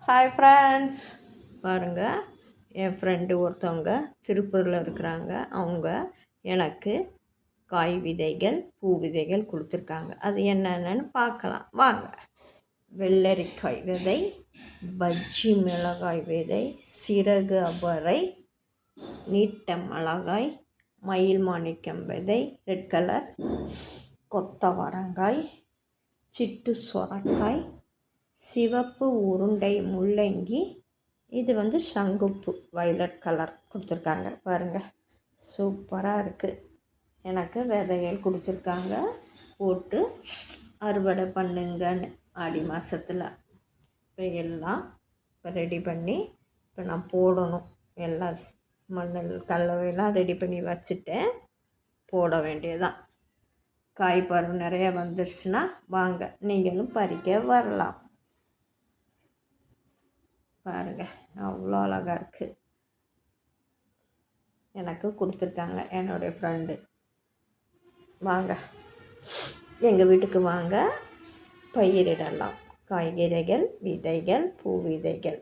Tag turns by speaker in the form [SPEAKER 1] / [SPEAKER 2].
[SPEAKER 1] Hi friends, பாருங்கள். என் friend ஒருத்தவங்க திருப்பூரில் இருக்கிறாங்க. அவங்க எனக்கு காய் விதைகள், பூ விதைகள் கொடுத்துருக்காங்க. அது என்னென்னு பார்க்கலாம் வாங்க. வெள்ளரிக்காய் விதை, பஜ்ஜி மிளகாய் விதை, சிறகு அவரை, நீட்ட மிளகாய், மயில் மாணிக்கம் விதை ரெட் கலர், கொத்தவரங்காய், சிட்டு சொரக்காய், சிவப்பு உருண்டை முள்ளங்கி, இது சங்குப்பூ வயலட் கலர் கொடுத்துருக்காங்க. பாருங்கள், சூப்பராக இருக்குது. எனக்கு விதைகள் கொடுத்துருக்காங்க, போட்டு அறுவடை பண்ணுங்கன்னு ஆடி மாதத்தில். இப்போ எல்லாம் இப்போ ரெடி பண்ணி இப்போ நான் போடணும். எல்லாம் மண்ணில் கல்லவையெல்லாம் ரெடி பண்ணி வச்சுட்டேன், போட வேண்டியதான். காய் பருவம் நிறையா வந்துடுச்சுன்னா வாங்க, நீங்களும் பறிக்க வரலாம். பாருங்கள், அவ்வளோ அழகாக இருக்குது. எனக்கு கொடுத்துருக்காங்க என்னுடைய ஃப்ரெண்டு. வாங்க, எங்கள் வீட்டுக்கு வாங்க, பயிரிடலாம். காய்கறிகள், விதைகள், பூ விதைகள்.